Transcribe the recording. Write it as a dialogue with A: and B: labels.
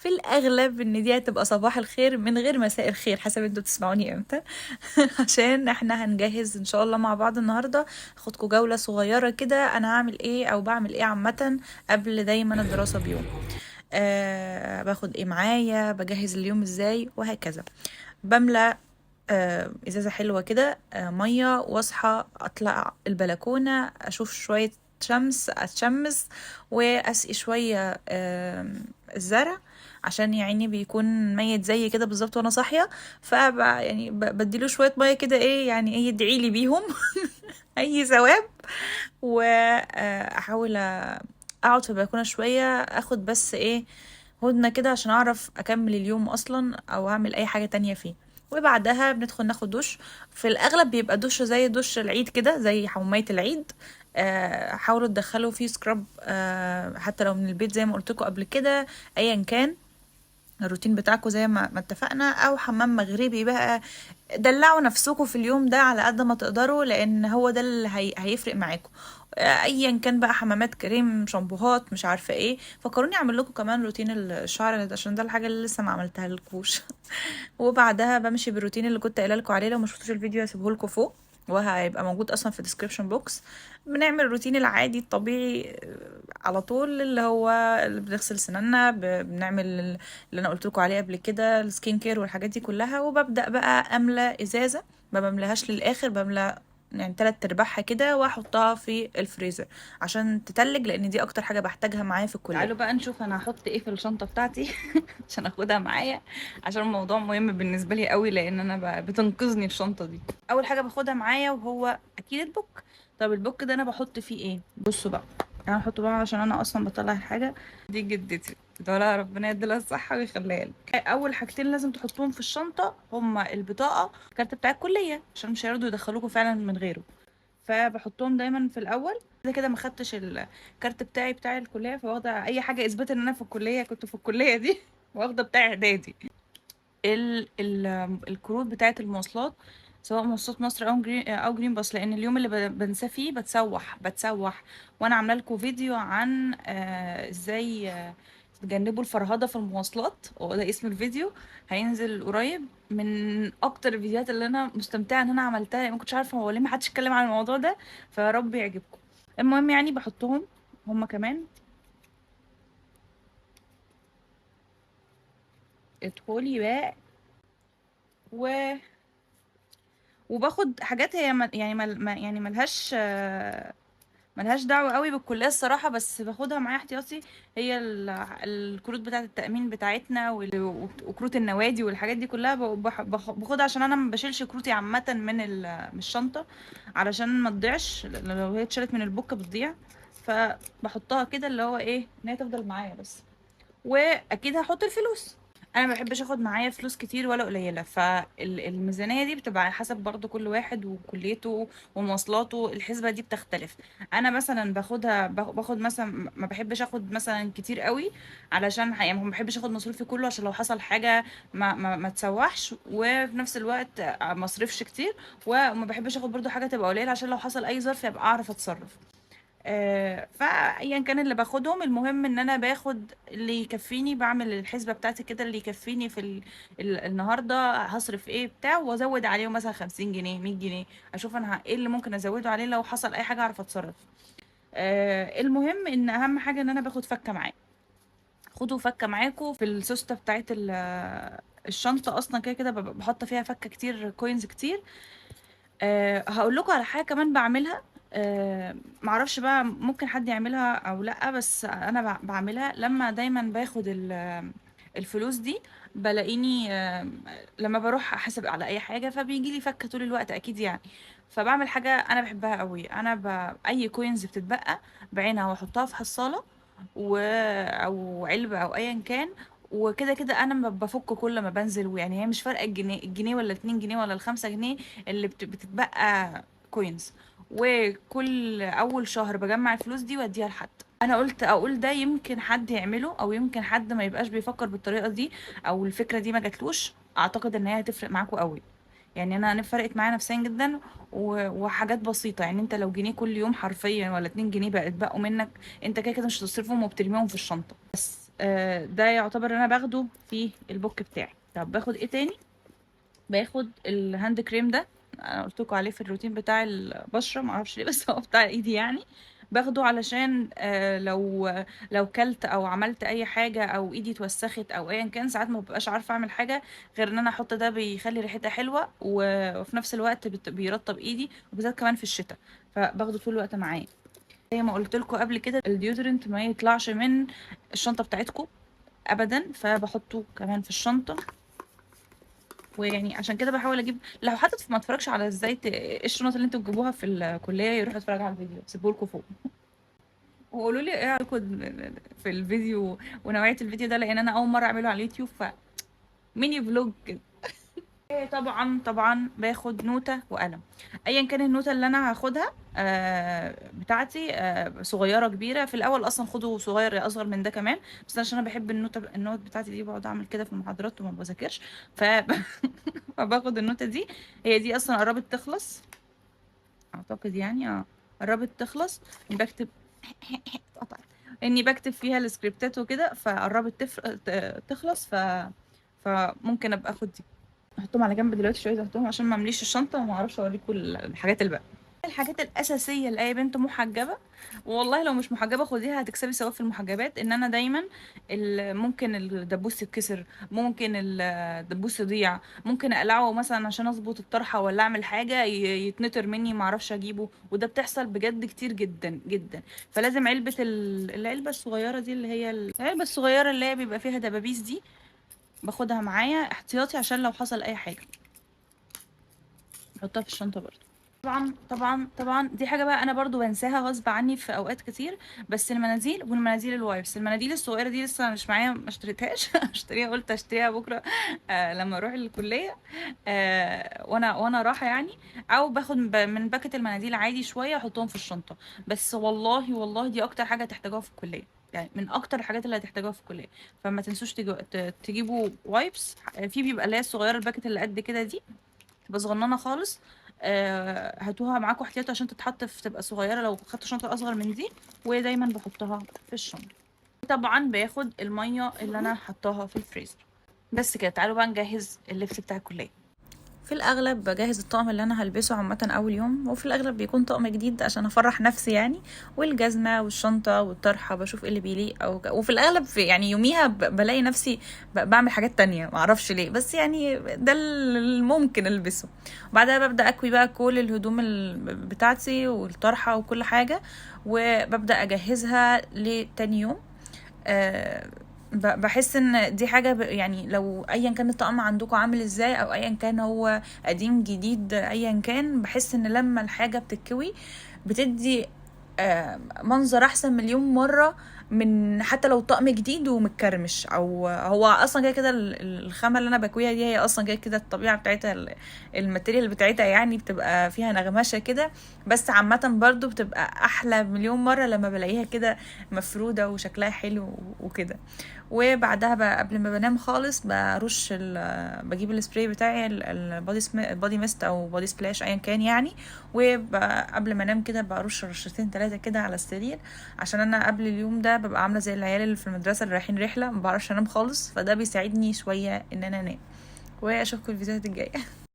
A: في الاغلب ان دي هتبقى صباح الخير من غير مساء الخير، حسب انتوا بتسمعوني امتى. عشان احنا هنجهز ان شاء الله مع بعض النهارده. اخدكم جولة صغيرة كده انا هعمل ايه او بعمل ايه عامة قبل دايما الدراسة بيوم. باخد ايه معايا، بجهز اليوم ازاي، وهكذا. بملى ازازة حلوة كده مية، واصحى اطلع البلكونة اشوف شوية شمس، اتشمس واسقي شوية الزرع، عشان يعني بيكون ميت زي كده بالظبط وانا صاحية. يعني بديله شوية مية كده، ايه يعني، ايه، يدعيلي بيهم. اي ثواب. واحاول اقعد في البلكونه شويه، اخد بس ايه، هدنه كده عشان اعرف اكمل اليوم اصلا او اعمل اي حاجه تانية فيه. وبعدها بندخل ناخد دش. في الاغلب بيبقى دش زي دش العيد كده، زي حمومية العيد. حاولوا تدخلوا فيه سكراب حتى لو من البيت زي ما قلت لكم قبل كده. ايا كان الروتين بتاعكم زي ما اتفقنا، او حمام مغربي بقى. دلعوا نفسكم في اليوم ده على قد ما تقدروا، لان هو ده اللي هيفرق معاكم. ايا كان بقى، حمامات، كريم، شامبوهات، مش عارفه ايه. فكروني اعمل لكم كمان روتين الشعر ده، عشان ده الحاجه اللي لسه ما عملتها لكوش. وبعدها بمشي بالروتين اللي كنت قايله لكم عليه. لو ما شفتوش الفيديو هسيبه لكم فوق، وهيبقى موجود اصلا في الديسكريبشن بوكس. بنعمل الروتين العادي الطبيعي على طول، اللي هو اللي بنغسل سنانا، بنعمل اللي انا قلت لكم عليه قبل كده، السكين كير والحاجات دي كلها. وببدأ بقى املى ازازة، ما بملاهاش للاخر، بملى يعني 3/4 كده، واحطها في الفريزر عشان تتلج، لان دي اكتر حاجة بحتاجها معايا في الكلية. تعالوا بقى نشوف انا هحط ايه في الشنطة بتاعتي عشان اخدها معايا، عشان الموضوع مهم بالنسبة لي قوي، لان انا بتنقذني الشنطة دي. اول حاجة باخدها معايا وهو اكيد البوك. طب البوك ده انا بحط فيه ايه؟ بصوا بقى، انا هحطه بقى عشان انا اصلا بطلع الحاجة دي جدتي، تقولها ربنا يديلها الصحة ويخليها لك. أول حاجتين لازم تحطوهم في الشنطة هما البطاقة، الكارت بتاع الكلية، عشان مش هيرضوا يدخلوكوا فعلا من غيره. فبحطهم دايما في الأول. كده كده ما خدتش الكارت بتاع الكلية، فواخدة أي حاجة إثبات إن أنا في الكلية، كنت في الكلية دي. واخدة بتاع إعدادي. ال الكروت بتاعة المواصلات، سواء مواصلات مصر او جرين باص، لان اليوم اللي بنساه فيه بتسوح. وانا عامله لكم فيديو عن ازاي تجنبوا الفرهده في المواصلات، وده اسم الفيديو. هينزل قريب. من اكتر الفيديوهات اللي انا مستمتعه ان انا عملتها، يعني ما كنتش عارفه هو ليه ما حدش اتكلم عن الموضوع ده. فيا رب يعجبكم. المهم يعني بحطهم هما كمان. ادخلي بقى. و وباخد حاجات هي يعني يعني ملهاش دعوة قوي بالكلية الصراحة، بس باخدها معايا احتياطي. هي الكروت بتاعة التأمين بتاعتنا، وكروت النوادي والحاجات دي كلها. باخدها عشان انا ما بشيلش كروتي عامة من الشنطة، علشان ما تضيعش. لو هي اتشالت من البوكة بتضيع. فبحطها كده، اللي هو ايه، ان هي تفضل معايا بس. واكيد هحط الفلوس. انا ما بحبش اخد معايا فلوس كتير ولا قليله، فالميزانيه دي بتبقى على حسب برضو كل واحد وكليته ومواصلاته، الحسبه دي بتختلف. انا مثلا باخد مثلا، ما بحبش اخد مثلا كتير قوي، علشان يعني ما بحبش اخد مصروفي كله، عشان لو حصل حاجه ما تسوحش، وفي نفس الوقت ما اصرفش كتير. وما بحبش اخد برضو حاجه تبقى قليله، عشان لو حصل اي ظرف يبقى اعرف اتصرف. فايا كان اللي باخدهم، المهم ان انا باخد اللي يكفيني، بعمل الحسبة بتاعتي كده اللي يكفيني في النهاردة هصرف ايه بتاع، وازود عليهم مثلا 50 جنيه، 100 جنيه. اشوف انا ايه اللي ممكن ازوده عليه، لو حصل اي حاجة اعرف اتصرف. المهم ان اهم حاجة ان انا باخد فكة معايا. خدوا فكة معاكم في السوستة بتاعت الشنطة. اصلا كده كده بحط فيها فكة كتير، كوينز كتير. هقول لكم على حاجه كمان بعملها. معرفش بقى ممكن حد يعملها او لا، بس انا بعملها لما دايما باخد الفلوس دي. بلاقيني لما بروح احاسب على اي حاجه، فبيجي لي فكه طول الوقت اكيد يعني. فبعمل حاجه انا بحبها قوي. اي كوينز بتتبقى بعينها واحطها في حصاله، او علبه او ايا كان. وكده كده انا ما بفك كل ما بنزل، ويعني هي مش فارقه الجنيه ولا 2 جنيه ولا ال5 جنيه اللي بتتبقى كوينز. وكل اول شهر بجمع الفلوس دي واديها لحد. انا قلت اقول ده يمكن حد يعمله، او يمكن حد ما يبقاش بيفكر بالطريقه دي، او الفكره دي ما جاتلوش. اعتقد ان هي هتفرق معاكم قوي. يعني انا فرقت معايا نفسيا جدا. وحاجات بسيطه، يعني انت لو جنيه كل يوم حرفيا، ولا 2 جنيه بقوا منك، انت كده كده مش هتصرفهم وبترميهم في الشنطه. ده يعتبر انا باخده في البوك بتاعي. طب باخد ايه تاني؟ باخد الهاند كريم ده، انا قلت لكم عليه في الروتين بتاع البشره، ما اعرفش ليه بس هو بتاع ايدي يعني. باخده علشان لو كلت او عملت اي حاجه او ايدي اتوسخت او ايا كان، ساعات ما ببقاش عارفه اعمل حاجه غير ان انا احط ده، بيخلي ريحتها حلوه وفي نفس الوقت بيرطب ايدي، وبالذات كمان في الشتاء، فباخده طول الوقت معايا. زي ما قلت لكم قبل كده، الديودرنت ما يطلعش من الشنطه بتاعتكم ابدا، فبحطه كمان في الشنطه. ويعني عشان كده بحاول اجيب، لو حد ما اتفرجش على ازاي ايه الشنط اللي انتوا تجيبوها في الكليه، يروح يتفرج على الفيديو سيبه لكم فوق، وقولوا لي ايه رايكم في الفيديو ونوعيه الفيديو ده، لان انا اول مره اعمله على اليوتيوب، فميني فلوج كده. طبعا طبعا باخد نوتة وقلم، ايا كان النوتة اللي انا هاخدها بتاعتي، صغيرة كبيرة. في الاول اصلا خده صغير يا اصغر من ده كمان، بس عشان انا بحب النوت بتاعتي دي، بقعد اعمل كده في المحاضرات وما بذاكرش ف... فباخد النوتة دي. هي دي اصلا قربت تخلص اعتقد يعني، قربت تخلص. بكتب اتقطعت اني بكتب فيها السكريبتات وكده، فقربت تخلص، فممكن ابقى اخد دي، احطهم على جنب دلوقتي شويه تحتهم عشان ما امليش الشنطه وما اعرفش اوريكم الحاجات الباقيه. الحاجات الاساسيه لاي بنت محجبه، والله لو مش محجبه خديها هتكسبي ثواب في المحجبات، ان انا دايما ممكن الدبوس يتكسر، ممكن الدبوس يضيع، ممكن اقلعه مثلا عشان اظبط الطرحه ولا اعمل حاجه يتنطر مني ما اعرفش اجيبه، وده بتحصل بجد كتير جدا جدا. فلازم علبه العلبه الصغيره دي، اللي هي العلبه الصغيره اللي هي بيبقى فيها دبابيس دي، باخدها معايا احتياطي عشان لو حصل اي حاجه احطها في الشنطه برضو. طبعا طبعا طبعا دي حاجه بقى انا برضو بنساها غصب عني في اوقات كتير، بس المناديل والمناديل الوايبس، المناديل الصغيره دي لسه مش معايا، ما اشتريتهاش اشتريها، قلت اشتريها بكره لما اروح الكليه، وانا رايحه يعني. او باخد من باكت المناديل عادي شويه احطهم في الشنطه. بس والله والله دي اكتر حاجه تحتاجوها في الكليه، يعني من اكتر الحاجات اللي هتحتاجوها في الكليه. فما تنسوش تجيبوا وايبس، في بيبقى اللي هي الصغيره الباكت اللي قد كده دي، تبقى صغننه خالص. هاتوها معاكم احتياطي عشان تتحط في، تبقى صغيره لو خدتوا شنطه اصغر من دي، ودايما بحطها في الشنطه. طبعا باخد الميه اللي انا حطاها في الفريزر. بس كده، تعالوا بقى نجهز اللبس بتاع الكليه. في الاغلب بجهز الطقم اللي انا هلبسه عامه اول يوم، وفي الاغلب بيكون طقم جديد عشان افرح نفسي يعني، والجزمه والشنطه والطرحه بشوف ايه اللي بيليق وفي الاغلب في يعني يوميها بلاقي نفسي بعمل حاجات تانية معرفش ليه، بس يعني ده الممكن البسه. وبعدها ببدا اكوي بقى كل الهدوم بتاعتي والطرحه وكل حاجه، وببدا اجهزها لتاني يوم. آه، بحس ان دي حاجة يعني لو ايا كان الطقم عندكم عامل ازاي، او ايا كان هو قديم جديد ايا كان، بحس ان لما الحاجة بتتكوي بتدي منظر احسن مليون مرة من حتى لو طقم جديد ومتكرمش، او هو اصلا كده كده الخامة اللي انا بكويها دي هي اصلا كده كده الطبيعة بتاعتها، الماتيريال بتاعتها يعني بتبقى فيها نغمشة كده، بس عامة برضو بتبقى احلى مليون مرة لما بلاقيها كده مفرودة وشكلها حلو وكده. وبعدها بقى قبل ما بنام خالص برش بجيب السبراي بتاعي البادي ميست او بادي سبلاش ايا كان يعني، وقبل ما انام كده برش رشتين 3 كده على السرير، عشان انا قبل اليوم ده ببقى عامله زي العيال اللي في المدرسه اللي رايحين رحله ما بعرفش انام خالص، فده بيساعدني شويه ان انا انام. واشوفكم الفيديوهات الجايه.